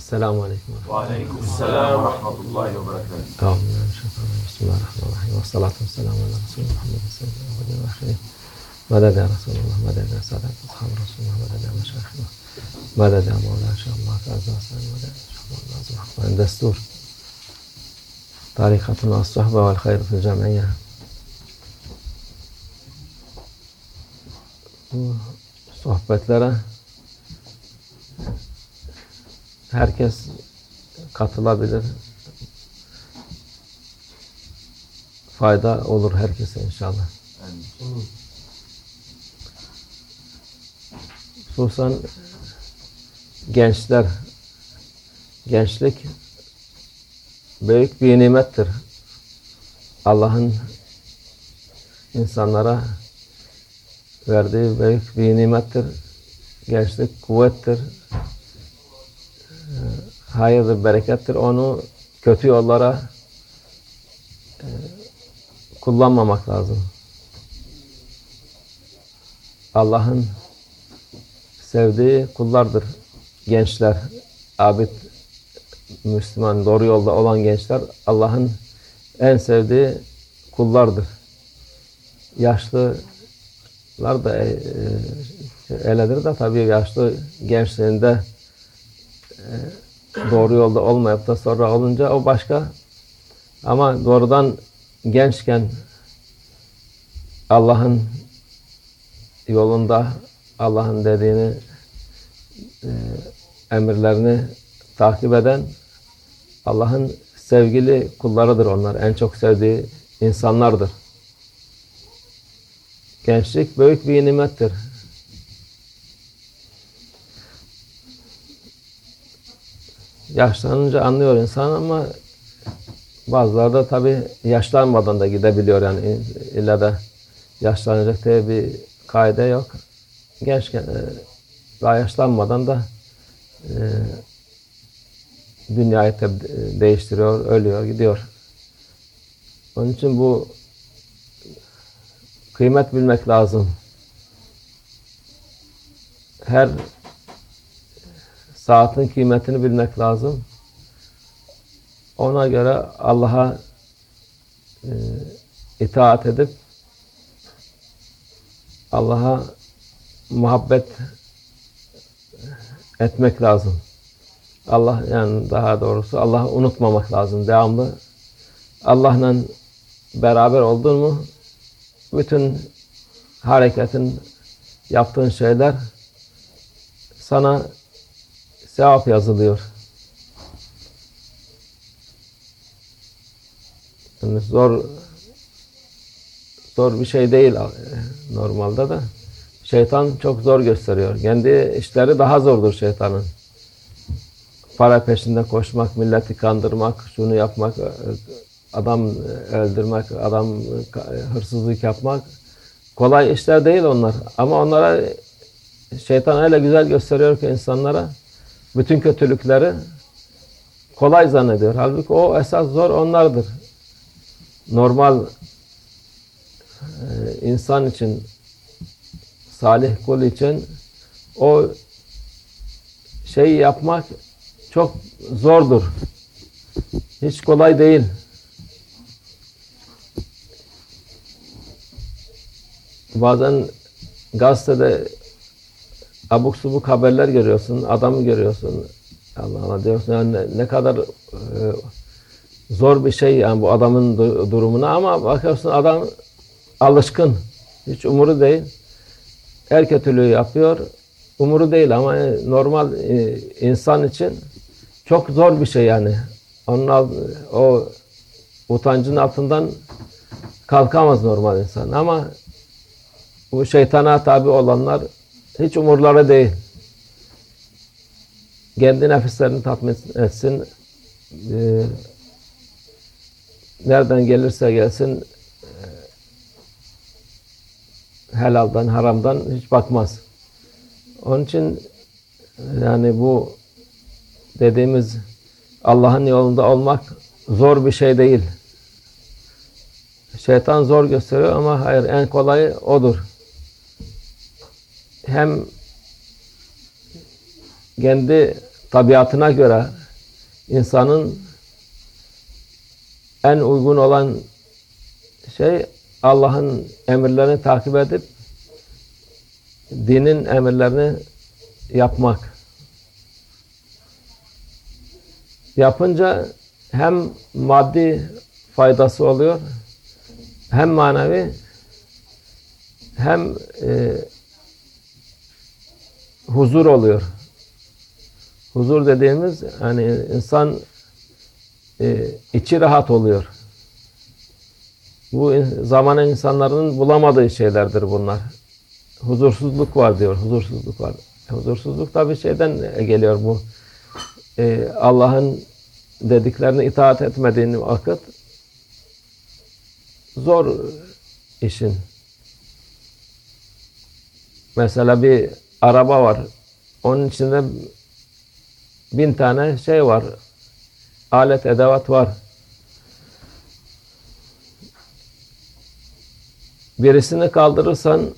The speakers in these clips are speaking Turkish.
Esselamu Aleyküm. Ve aleykümselam ve rahmetullahi ve berekatuhu. Bismillahirrahmanirrahim. Ve salatu ve selamu ala Resulü Muhammedin sallallahu aleyhi ve sellem. Meded ya Resulullah, meded ya Sadat Ashab Resulullah, meded ya Meşayihullah, meded ya Mevla inşallah, Fazla Aslan, meded inşallah, Nazım Hakman Destur, Tarikatun ve As-Sohbe vel Hayr fil Cem'iyye. Bu sohbetlere herkes katılabilir. Fayda olur herkese inşallah. Hususan gençler, gençlik büyük bir nimettir. Allah'ın insanlara verdiği büyük bir nimettir. Gençlik kuvvettir, hayırdır, berekettir. Onu kötü yollara kullanmamak lazım. Allah'ın sevdiği kullardır gençler. Abid, Müslüman, doğru yolda olan gençler Allah'ın en sevdiği kullardır. Yaşlılar da öyledir de tabii yaşlı gençliğinde doğru yolda olmayıp da sonra olunca o başka. Ama doğrudan gençken Allah'ın yolunda Allah'ın dediğini, emirlerini takip eden Allah'ın sevgili kullarıdır onlar. En çok sevdiği insanlardır. Gençlik büyük bir nimettir. Yaşlanınca anlıyor insan ama bazıları da tabii yaşlanmadan da gidebiliyor. Yani illa da yaşlanacak diye bir kaide yok. Gençken daha yaşlanmadan da dünyayı değiştiriyor, ölüyor, gidiyor. Onun için bu kıymet bilmek lazım. Her saatin kıymetini bilmek lazım. Ona göre Allah'a itaat edip Allah'a muhabbet etmek lazım. Allah, yani daha doğrusu Allah'ı unutmamak lazım. Devamlı Allah'la beraber oldun mu bütün hareketin, yaptığın şeyler sana sevap yazılıyor. Yani zor bir şey değil normalde de. Şeytan çok zor gösteriyor. Kendi işleri daha zordur şeytanın. Para peşinde koşmak, milleti kandırmak, şunu yapmak, adam öldürmek, adam hırsızlık yapmak kolay işler değil onlar. Ama onlara şeytan öyle güzel gösteriyor ki insanlara bütün kötülükleri kolay zannediyor. Halbuki o esas zor onlardır. Normal insan için, salih kul için o şeyi yapmak çok zordur. Hiç kolay değil. Bazen gazetede abuk subuk haberler görüyorsun, adamı görüyorsun. Allah Allah diyorsun yani ne kadar zor bir şey yani bu adamın durumuna, ama bakıyorsun adam alışkın. Hiç umuru değil. Her kötülüğü yapıyor. Umuru değil ama normal insan için çok zor bir şey yani. O utancın altından kalkamaz normal insan. Ama bu şeytana tabi olanlar hiç umurları değil. Kendi nefislerini tatmin etsin. Nereden gelirse gelsin helaldan, haramdan hiç bakmaz. Onun için yani bu dediğimiz Allah'ın yolunda olmak zor bir şey değil. Şeytan zor gösteriyor ama hayır, en kolayı odur. Hem kendi tabiatına göre insanın en uygun olan şey Allah'ın emirlerini takip edip dinin emirlerini yapmak. Yapınca hem maddi faydası oluyor, hem manevi, hem huzur oluyor. Huzur dediğimiz hani insan içi rahat oluyor. Bu zamanın insanların bulamadığı şeylerdir bunlar. Huzursuzluk var diyor, huzursuzluk var. Huzursuzluk tabii şeyden geliyor bu. Allah'ın dediklerine itaat etmediğin vakit zor işin. Mesela bir araba var. Onun içinde 1000 tane şey var. Alet, edevat var. Birisini kaldırırsan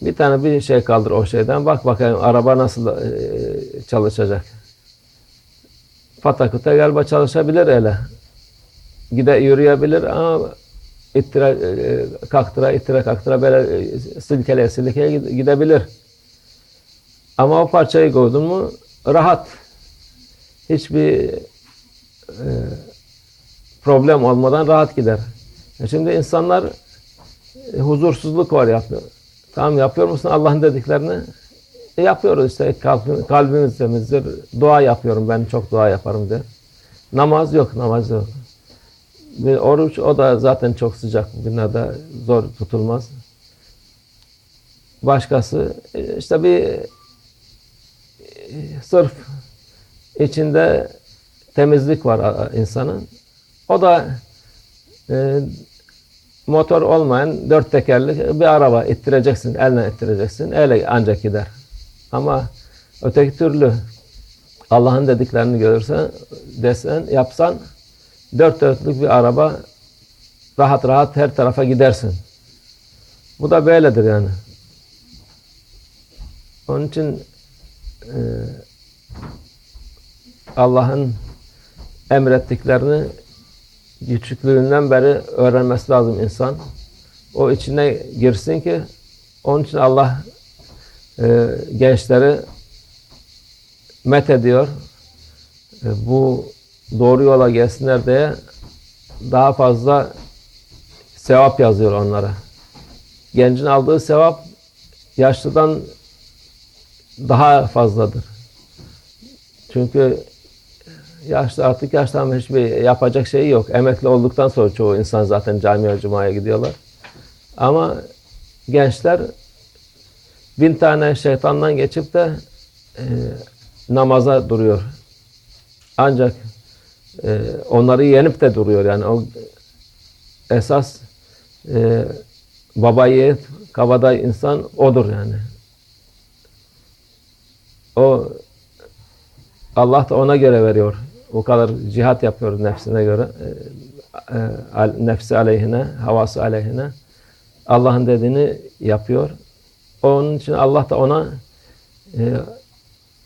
bir tane bir şey kaldır o şeyden. Bak bakayım araba nasıl çalışacak. Pataküte galiba çalışabilir öyle. Yürüyebilir ama ittire kaktıra böyle silkeleye gidebilir. Ama o parçayı koydun mu rahat. Hiçbir problem olmadan rahat gider. Şimdi insanlar huzursuzluk var yapıyor. Tamam yapıyor musun Allah'ın dediklerini? Yapıyoruz işte kalbimiz temizdir. Dua yapıyorum ben çok dua yaparım der. Namaz yok. Ve oruç o da zaten çok sıcak bugünlerde zor tutulmaz. Başkası işte bir sırf içinde temizlik var insanın. O da motor olmayan 4 tekerli bir araba ittireceksin, eline ittireceksin. Öyle ancak gider. Ama öteki türlü Allah'ın dediklerini görürsen, yapsan 4 dörtlük bir araba rahat rahat her tarafa gidersin. Bu da böyledir yani. Onun için Allah'ın emrettiklerini küçüklüğünden beri öğrenmesi lazım insan. O içine girsin ki onun için Allah gençleri met ediyor. Bu doğru yola gelsinler diye daha fazla sevap yazıyor onlara. Gencin aldığı sevap yaşlıdan daha fazladır. Çünkü artık yaşlanmış hiçbir yapacak şeyi yok. Emekli olduktan sonra çoğu insan zaten camiye, cumaya gidiyorlar. Ama gençler 1000 tane şeytandan geçip de namaza duruyor. Ancak onları yenip de duruyor. Yani o esas baba yiğit, kabadayı insan odur yani. O Allah da ona göre veriyor. O kadar cihat yapıyor nefsine göre. Nefsi aleyhine, havası aleyhine. Allah'ın dediğini yapıyor. Onun için Allah da ona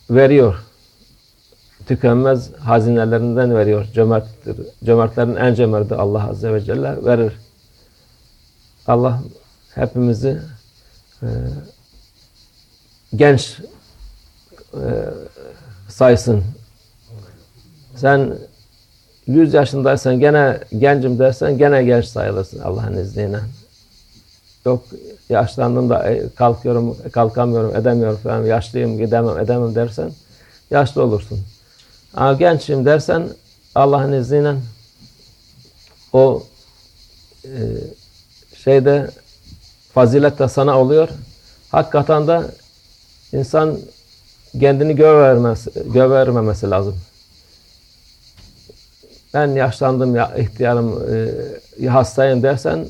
veriyor. Tükenmez hazinelerinden veriyor. Cömerttir. Cömertlerin en cömerti Allah Azze ve Celle verir. Allah hepimizi genç saysın. Sen 100 yaşındaysan gene gencim dersen gene genç sayılırsın Allah'ın izniyle. Yok yaşlandım da kalkamıyorum, edemiyorum falan, yaşlıyım, gidemem, edemem dersen yaşlı olursun. Ama gençim dersen Allah'ın izniyle o fazilet de sana oluyor. Hakikaten de insan kendini gövermemesi lazım. Ben yaşlandım, ihtiyarım, hastayım dersen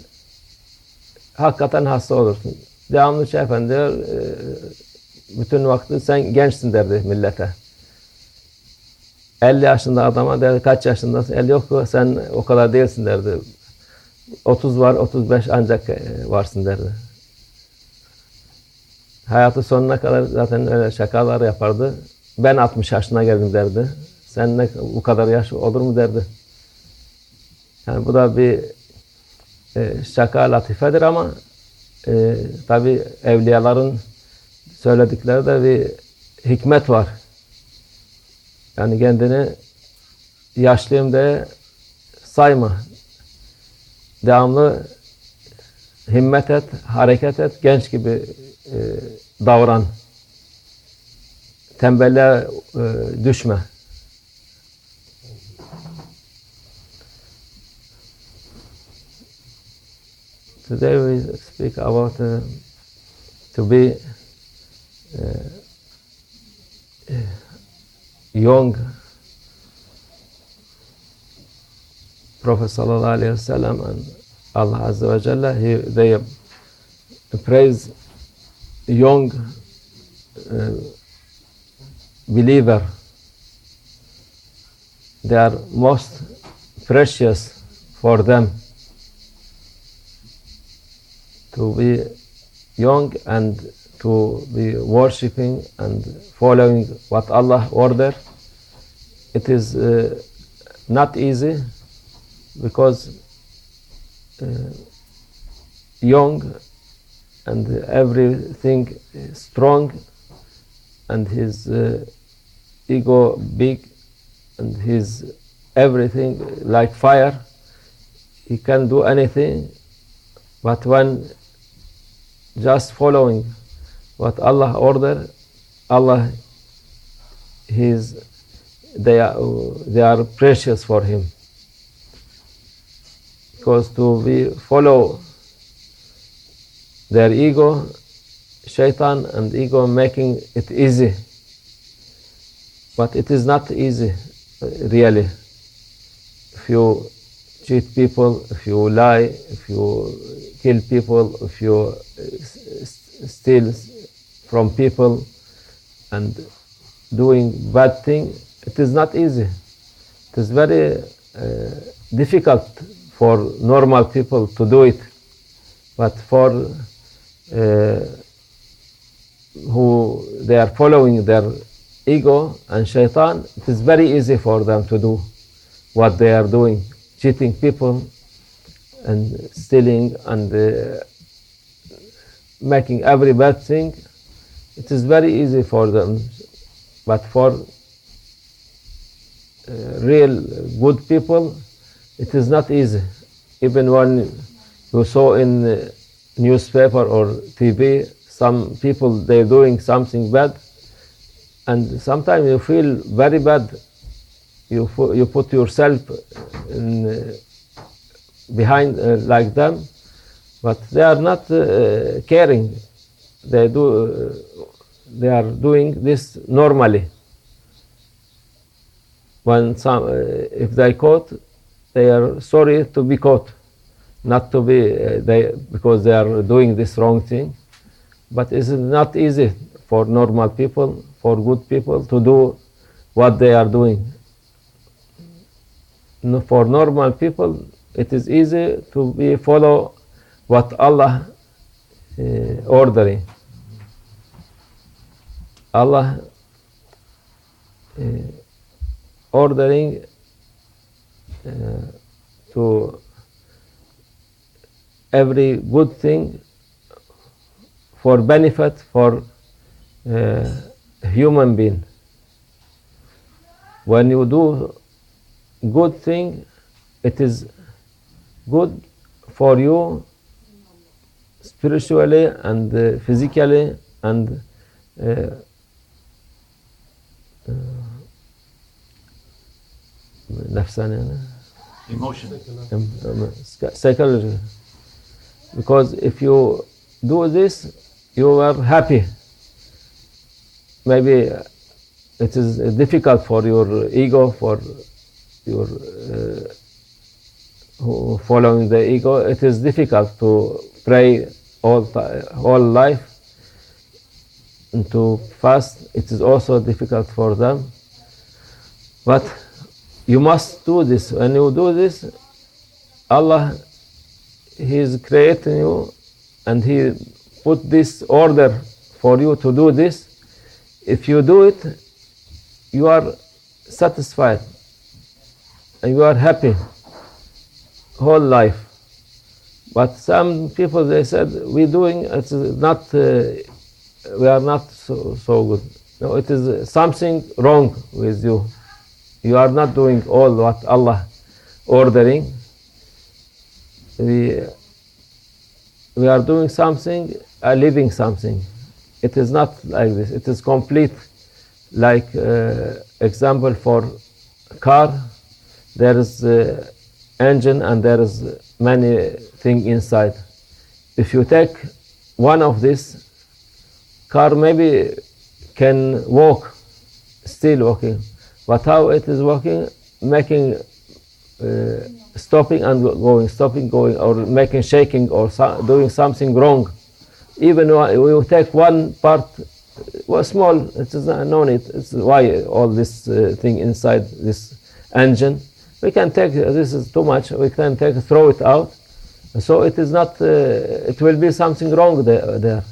hakikaten hasta olursun. Devamlı efendi diyor, bütün vakti sen gençsin derdi millete. 50 yaşında adama derdi, kaç yaşındasın? 50 yok, sen o kadar değilsin derdi. 30 var, 35 ancak varsın derdi. Hayatı sonuna kadar zaten öyle şakalar yapardı. ben 60 yaşına geldim derdi. Sen ne bu kadar yaş olur mu derdi. Yani bu da bir şaka latifedir ama tabi evliyaların söyledikleri de bir hikmet var. Yani kendini yaşlıyım diye sayma. Devamlı himmet et, hareket et, genç gibi davran. Tembelliğe düşme. Today we speak about to be young. Prophet sallallahu aleyhi ve sellem and Allah azza ve celle, they praise young believer. They are most precious for them. To be young and to be worshipping and following what Allah ordered, it is not easy, because young and everything strong, and his ego big, and his everything like fire, he can do anything. But when just following what Allah ordered, Allah, they are precious for him. Because to follow their ego, shaitan and ego making it easy. But it is not easy, really. If you cheat people, if you lie, if you kill people, if you steal from people and doing bad thing, it is not easy. It is very difficult for normal people to do it. But for who they are following their ego and shaitan, it is very easy for them to do what they are doing, cheating people and stealing and making every bad thing. It is very easy for them. But for real good people, it is not easy. Even when you saw in newspaper or TV, some people, they're doing something bad, and sometimes you feel very bad. You put yourself behind like them, but they are not caring. They are doing this normally. When if they caught, they are sorry to be caught, not to be because they are doing this wrong thing. But it's not easy for normal people, for good people, to do what they are doing. For normal people, it is easy to follow what Allah ordering. Allah ordering to every good thing for benefit for human being. When you do good thing, it is good for you spiritually and physically and Emotion. Psychology. Because if you do this, you are happy. Maybe it is difficult for your ego, for your following the ego. It is difficult to pray all life and to fast. It is also difficult for them. But you must do this. When you do this, Allah, He is creating you, and He put this order for you to do this. If you do it, you are satisfied and you are happy whole life. But some people, they said, we are not so good. No, it is something wrong with you. You are not doing all what Allah ordering. We are doing something, living something. It is not like this. It is complete. Like example for car, there is engine and there is many things inside. If you take one of this, car maybe can walk, still walking. But how it is walking, making stopping and going, or making shaking or doing something wrong. Even when you take one part, small, it is no need. It's why all this thing inside this engine. We can take, this is too much, we can throw it out. So it is not, it will be something wrong there.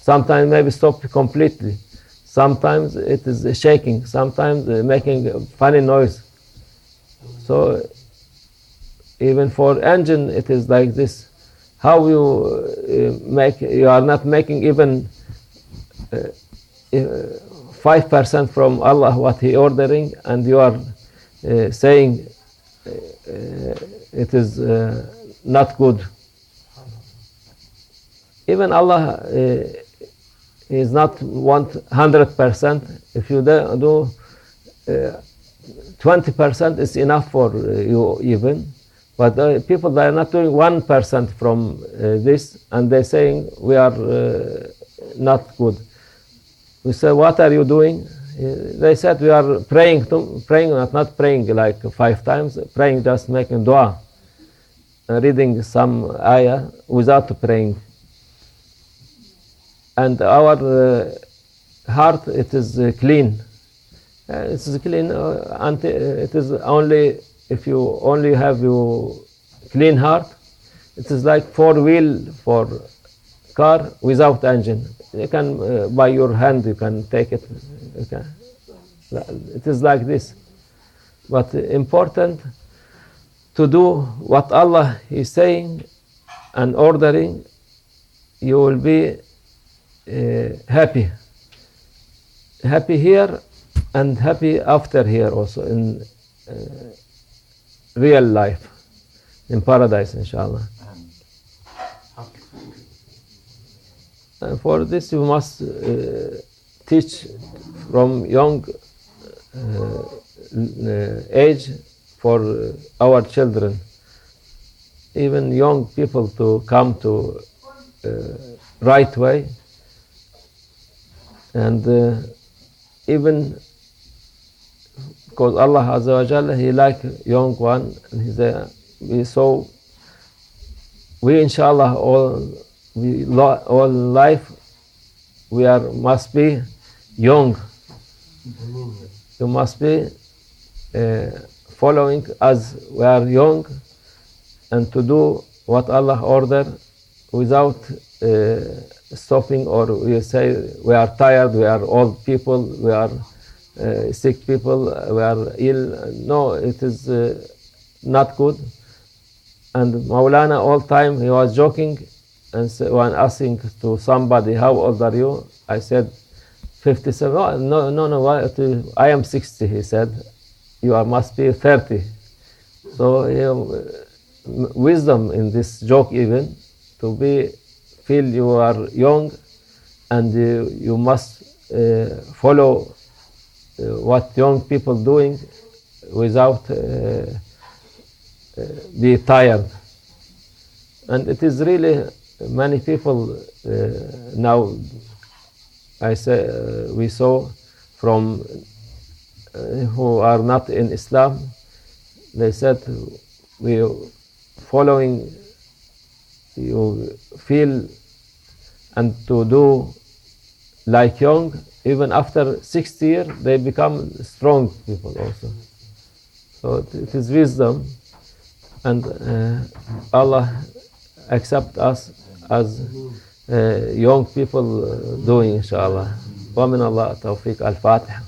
Sometimes maybe stop completely. Sometimes it is shaking, sometimes making funny noise. So even for engine it is like this. How you are not making even 5% from Allah what He ordering, and you are saying it is not good. Even Allah is not want 100%. If you do 20% is enough for you even. But people that are not doing 1% from this, and they're saying we are not good. We say, what are you doing? They said we are praying, not praying like 5 times, praying just making dua, reading some ayah without praying. And our heart, it is clean. It is clean, it is only, if you only have your clean heart, it is like 4-wheel for car without engine. You can, by your hand, you can take it. It is like this. But important to do what Allah is saying and ordering, you will be happy. Happy here and happy after here also, in real life, in paradise, inshallah. And for this you must teach from young age for our children, even young people, to come to right way. And even because Allah Azza wa Jalla, He like young one, and He said, we inshallah all life we must be young. You must be following as we are young, and to do what Allah ordered without stopping, or we say we are tired, we are old people, we are sick people, we are ill. No, it is not good. And Maulana all time he was joking, and when asking to somebody, how old are you? I said 57. Oh, no, I am 60. He said, you must be 30. So wisdom in this joke, even to feel you are young, and you must follow what young people doing without be tired. And it is really many people now, I say, we saw from who are not in Islam, they said, we following, you feel and to do like young, even after 60 years, they become strong people also. So it is wisdom, and Allah accept us as young people doing, inshallah. ومن الله التوفيق. الفاتحة.